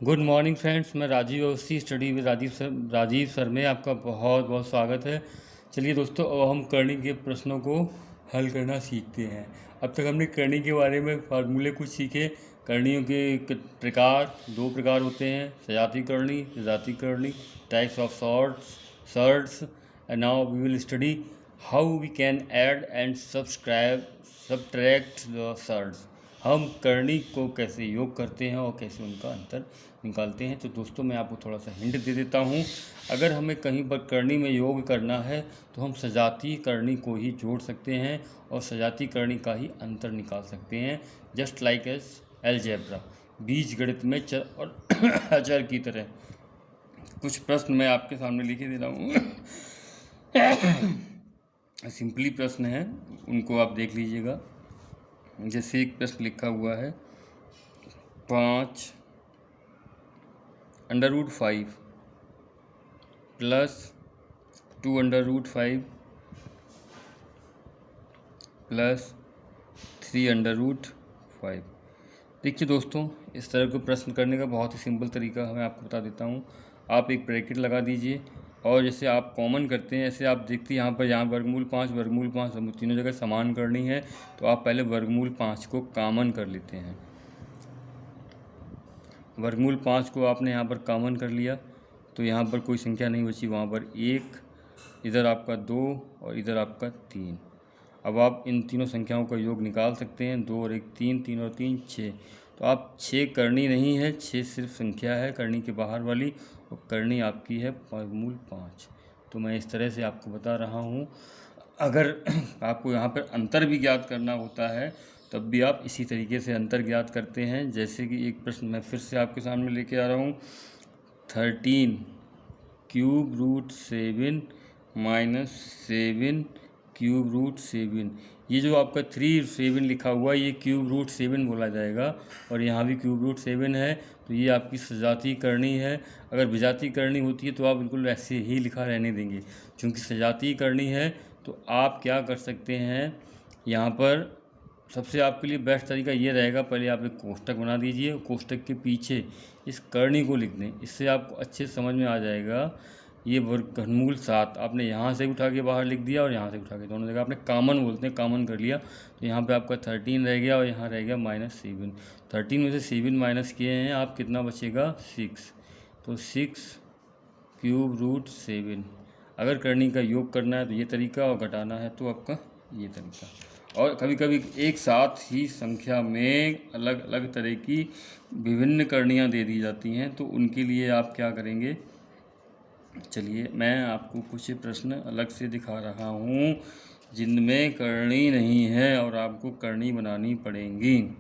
Good morning friends, मैं Rajeev Awasthi study with Rajeev sir में आपका बहुत बहुत स्वागत है। चलिए दोस्तों, अब हम करनी के प्रश्नों को हल करना सीखते हैं। अब तक हमने करनी के बारे में फार्मूले कुछ सीखे। करणियों के प्रकार, दो प्रकार होते हैं, सजाती करनी, सजाती करनी, types of surds. And now we will study how we can add and subtract the surds. हम करनी को कैसे योग करते हैं और कैसे उनका अंतर निकालते हैं। तो दोस्तों, मैं आपको थोड़ा सा हिंट दे देता हूँ। अगर हमें कहीं पर करनी में योग करना है तो हम सजाती करनी को ही जोड़ सकते हैं और सजाती करनी का ही अंतर निकाल सकते हैं, जस्ट लाइक एज अलजेब्रा, बीज गणित में चर और अचर की तरह। कुछ प्रश्न मैं आपके सामने लिखे दे रहा हूँ। सिंपली प्रश्न है, उनको आप देख लीजिएगा। जैसे एक प्रश्न लिखा हुआ है, 5√5 प्लस 2√5 प्लस 3√5। देखिए दोस्तों, इस तरह के प्रश्न करने का बहुत ही सिंपल तरीका मैं आपको बता देता हूँ। आप एक ब्रैकेट लगा दीजिए और जैसे आप कॉमन करते हैं, ऐसे आप देखते हैं यहाँ वर्गमूल 5 तीनों जगह समान करनी है, तो आप पहले वर्गमूल 5 को कॉमन कर लेते हैं। वर्गमूल 5 को आपने यहाँ पर कॉमन कर लिया तो यहाँ पर कोई संख्या नहीं बची, वहाँ पर 1, इधर आपका 2 और इधर आपका 3। अब आप इन तीनों संख्याओं का योग निकाल सकते हैं। 2 और 1 3, 3 और 3 6। तो आप 6 करनी नहीं है, 6 सिर्फ संख्या है करनी के बाहर वाली, और करनी आपकी है वर्गमूल 5। तो मैं इस तरह से आपको बता रहा हूँ। अगर आपको यहाँ पर अंतर भी ज्ञात करना होता है तब भी आप इसी तरीके से अंतर ज्ञात करते हैं। जैसे कि एक प्रश्न मैं फिर से आपके सामने लेके आ रहा हूँ, 13³ √7 -7³ √7। ये जो आपका 3/7 लिखा हुआ है, ये ³ √7 बोला जाएगा, और यहाँ भी ³ √7 है। तो ये आपकी सजाती करनी है। अगर विजाती करनी होती है तो आप बिल्कुल ऐसे ही लिखा रहने देंगे। चूँकि सजाती करनी है तो आप क्या कर सकते हैं, यहाँ पर सबसे आपके लिए बेस्ट तरीका ये रहेगा, पहले आप एक कोष्टक बना दीजिए, कोष्टक के पीछे इस करनी को लिख दें। इससे आपको अच्छे समझ में आ जाएगा। ये वर्गमूल 7 आपने यहाँ से उठा के बाहर लिख दिया और यहाँ से उठा के, दोनों जगह आपने कॉमन बोलते हैं, कॉमन कर लिया। तो यहाँ पे आपका 13 रह गया और यहाँ रह गया -7। 13 में से 7 माइनस किए हैं आप, कितना बचेगा 6। तो 6³ √7। अगर करनी का योग करना है तो ये तरीका, और घटाना है तो आपका ये तरीका। और कभी कभी एक साथ ही संख्या में अलग अलग तरह की विभिन्न करणियाँ दे दी जाती हैं, तो उनके लिए आप क्या करेंगे। चलिए मैं आपको कुछ प्रश्न अलग से दिखा रहा हूँ जिनमें करनी नहीं है और आपको करनी बनानी पड़ेंगी।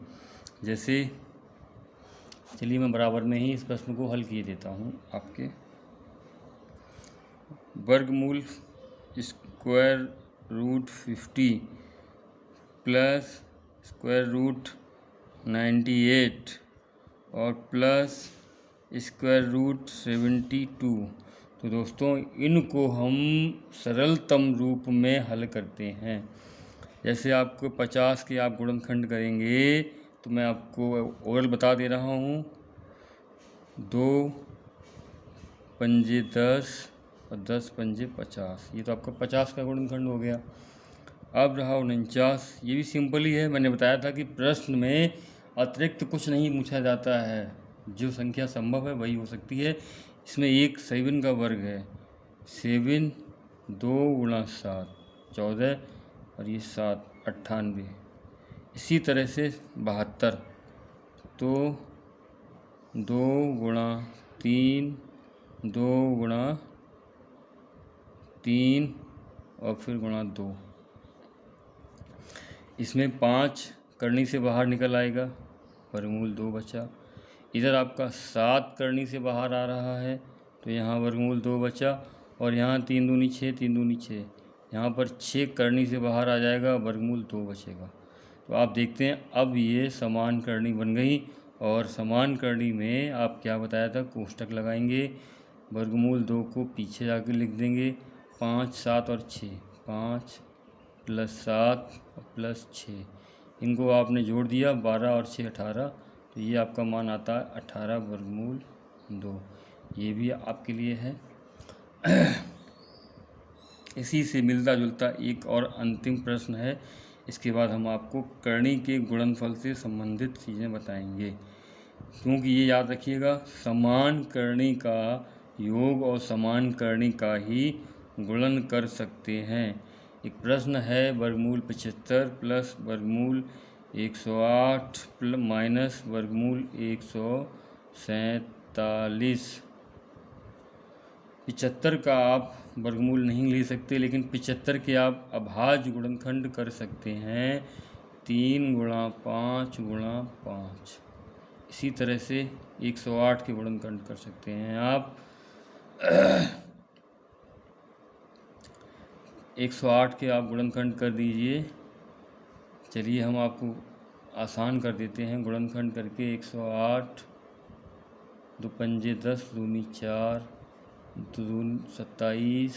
जैसे चलिए मैं बराबर में ही इस प्रश्न को हल किए देता हूँ आपके। वर्गमूल √50 प्लस √98 और प्लस √72। तो दोस्तों, इनको हम सरलतम रूप में हल करते हैं। जैसे आपको 50 के आप गुणनखंड करेंगे तो मैं आपको ओरल बता दे रहा हूँ। 2 पंजे 10 और 10 पंजे 50, ये तो आपका 50 का गुणनखंड हो गया। अब रहा 49, ये भी सिंपल ही है। मैंने बताया था कि प्रश्न में अतिरिक्त कुछ नहीं पूछा जाता है, जो संख्या संभव है वही हो सकती है। इसमें एक 7 का वर्ग है, 7 2 × 7 14 और ये 7 98। इसी तरह से 72, तो 2 × 3 2 × 3 और फिर × 2। इसमें 5 करनी से बाहर निकल आएगा, वर्गमूल 2 बचा। इधर आपका 7 करनी से बाहर आ रहा है तो यहाँ वर्गमूल 2 बचा, और यहाँ 3 दूनी 6 3 दूनी 6, यहाँ पर 6 करनी से बाहर आ जाएगा, वर्गमूल 2 बचेगा। तो आप देखते हैं अब ये समान करनी बन गई, और समान करनी में आप क्या बताया था, कोष्टक लगाएंगे, वर्गमूल 2 को पीछे जाकर लिख देंगे। 5 7 और 6, 5 + 7 + 6, इनको आपने जोड़ दिया, 12 और 6 18, तो ये आपका मान आता है 18 वर्गमूल 2। ये भी आपके लिए है। इसी से मिलता जुलता एक और अंतिम प्रश्न है। इसके बाद हम आपको करनी के गुणनफल से संबंधित चीज़ें बताएंगे, क्योंकि ये याद रखिएगा, समान करनी का योग और समान करनी का ही गुणन कर सकते हैं। एक प्रश्न है, वर्गमूल 75 प्लस वर्गमूल 108 माइनस वर्गमूल 147। 75 का आप वर्गमूल नहीं ले सकते, लेकिन 75 के आप अभाज्य गुणनखंड कर सकते हैं 3 गुणा 5 गुणा 5। इसी तरह से 108 के गुणनखंड कर सकते हैं आप 108 के आप गुणनखंड कर दीजिए। चलिए हम आपको आसान कर देते हैं गुणनखंड करके। 108 दो पंजे 10 दूनी 4 दून 27,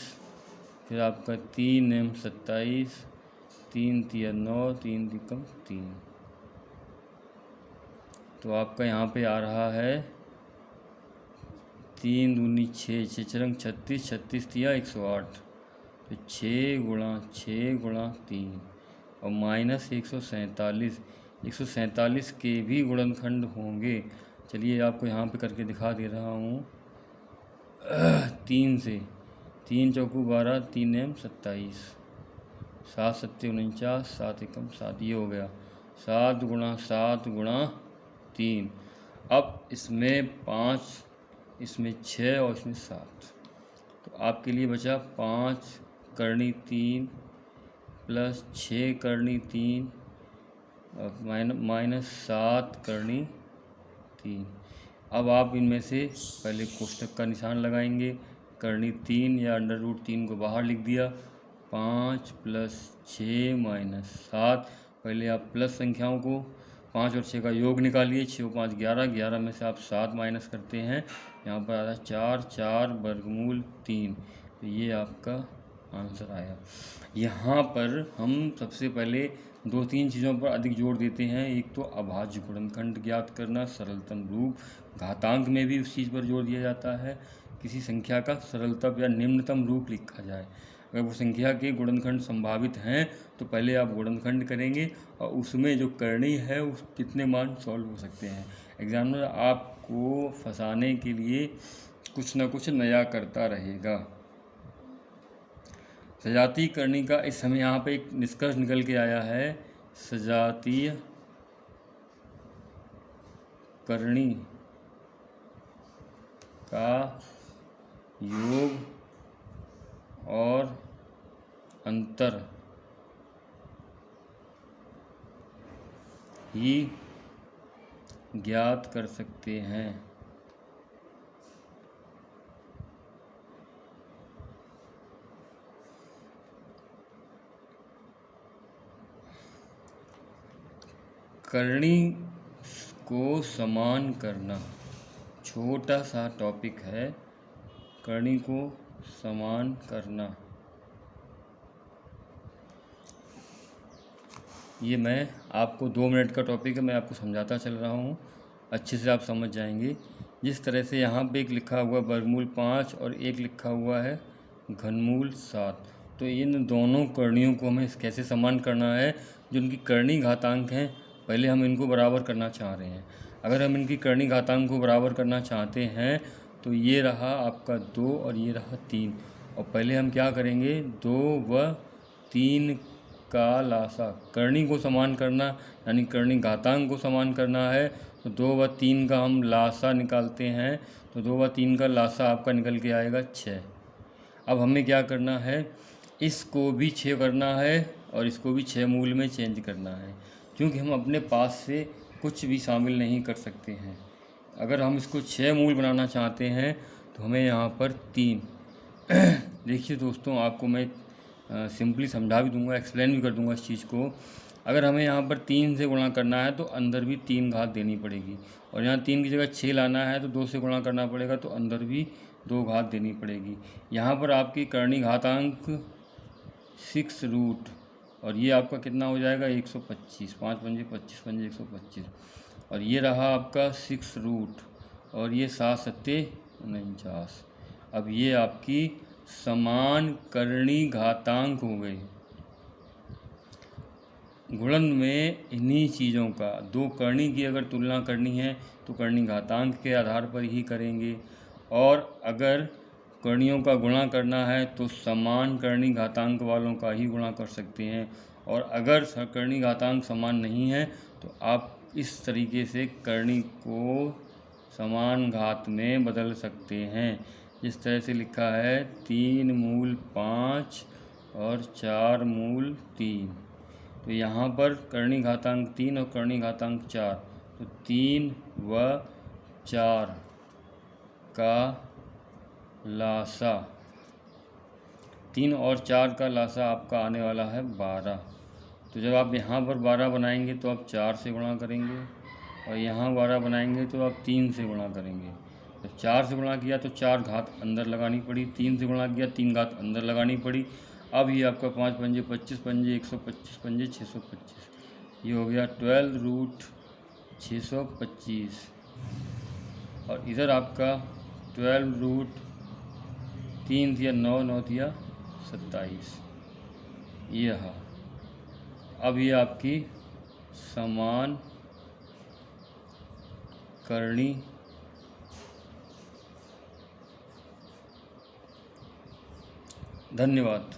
फिर आपका 3 एम 27, 3 तिया 9, 3 तिकम 3। तो आपका यहाँ पे आ रहा है 3 दूनी 6, 6 चरंग 36, 36 तिया 108, तो 6 गुणा 6 गुणा 3 और माइनस 147। 147 के भी गुणनखंड होंगे। चलिए आपको यहाँ पे करके दिखा दे रहा हूँ। 3 से 3 चौकू 12, 3 एम 27, 7 सत्ते 49, 7 एकम 7, ये हो गया 7 गुणा 7 गुणा 3। अब इसमें 5, इसमें 6 और इसमें 7, तो आपके लिए बचा 5 करनी 3 प्लस 6 करनी 3 और माइनस 7 करनी 3। अब आप इनमें से पहले कोष्टक का निशान लगाएंगे। करनी 3 या अंडर रूट 3 को बाहर लिख दिया। 5 प्लस 6 माइनस 7। पहले आप प्लस संख्याओं को 5 और 6 का योग निकालिए। 6 और 5 11, 11 में से आप 7 माइनस करते हैं, यहाँ पर आ रहा है 4, 4 वर्गमूल 3। तो ये आपका आंसर आया। यहाँ पर हम सबसे पहले 2-3 चीज़ों पर अधिक जोर देते हैं। एक तो अभाज्य गुणनखंड ज्ञात करना, सरलतम रूप, घातांक में भी उस चीज़ पर जोर दिया जाता है किसी संख्या का सरलतम या निम्नतम रूप लिखा जाए। अगर वो संख्या के गुणनखंड संभावित हैं तो पहले आप गुणनखंड करेंगे और उसमें जो करनी है उस कितने मान सॉल्व हो सकते हैं। एग्जामिनर आपको फंसाने के लिए कुछ ना कुछ नया करता रहेगा। सजातीय करनी का इस समय यहाँ पे एक निष्कर्ष निकल के आया है। सजातीय करनी का योग और अंतर ही ज्ञात कर सकते हैं। करनी को समान करना छोटा सा टॉपिक है। करनी को समान करना, ये मैं आपको 2 मिनट का टॉपिक है, मैं आपको समझाता चल रहा हूँ, अच्छे से आप समझ जाएंगे। जिस तरह से यहाँ पे एक लिखा हुआ वर्गमूल 5 और एक लिखा हुआ है घनमूल 7, तो इन दोनों करणियों को हमें कैसे समान करना है। जो इनकी करनी घातांक हैं, पहले हम इनको बराबर करना चाह रहे हैं। अगर हम इनकी करनी घातांक को बराबर करना चाहते हैं तो ये रहा आपका 2 और ये रहा 3, और पहले हम क्या करेंगे, 2 व 3 का लासा, करनी को समान करना यानी करनी घातांक को समान करना है, तो 2 व 3 का हम लासा निकालते हैं, तो 2 व 3 का लासा आपका निकल के आएगा 6। अब हमें क्या करना है, इसको भी 6 करना है और इसको भी 6 मूल में चेंज करना है, क्योंकि हम अपने पास से कुछ भी शामिल नहीं कर सकते हैं। अगर हम इसको 6 मूल बनाना चाहते हैं तो हमें यहाँ पर 3 देखिए दोस्तों, आपको मैं सिंपली समझा भी दूंगा, एक्सप्लेन भी कर दूंगा इस चीज़ को। अगर हमें यहाँ पर 3 से गुणा करना है तो अंदर भी 3 घात देनी पड़ेगी, और यहाँ 3 की जगह 6 लाना है तो 2 से गुणा करना पड़ेगा, तो अंदर भी 2 घात देनी पड़ेगी। यहाँ पर आपकी करनी घातांक 6 रूट, और ये आपका कितना हो जाएगा 125, 5 पंजे 25 पंजे 125, और ये रहा आपका 6 रूट, और ये 7 सत्ते 49। अब ये आपकी समान करणी घातांक हो गई। गुणन में इन्हीं चीज़ों का, दो करणी की अगर तुलना करनी है तो करणी घातांक के आधार पर ही करेंगे, और अगर करणियों का गुणा करना है तो समान करणी घातांक वालों का ही गुणा कर सकते हैं। और अगर करणी घातांक समान नहीं है तो आप इस तरीके से करणी को समान घात में बदल सकते हैं। जिस तरह से लिखा है 3 मूल 5 और 4 मूल 3, तो यहाँ पर करणी घातांक 3 और करणी घातांक 4, तो 3 व 4 का लासा, 3 और 4 का लासा आपका आने वाला है 12। तो जब आप यहाँ पर 12 बनाएंगे तो आप 4 से गुणा करेंगे, और यहाँ 12 बनाएंगे तो आप 3 से गुणा करेंगे। जब 4 से गुणा किया तो 4 घात अंदर लगानी पड़ी, 3 से गुणा किया 3 घात अंदर लगानी पड़ी। अब ये आपका 5 पंजे 25 पंजे 125 पंजे 625, ये हो गया 12 रूट 625। और इधर आपका 12 रूट 3 दिया 9, 9 दिया 27, ये रहा। अब ये आपकी समान करणी धन्यवाद।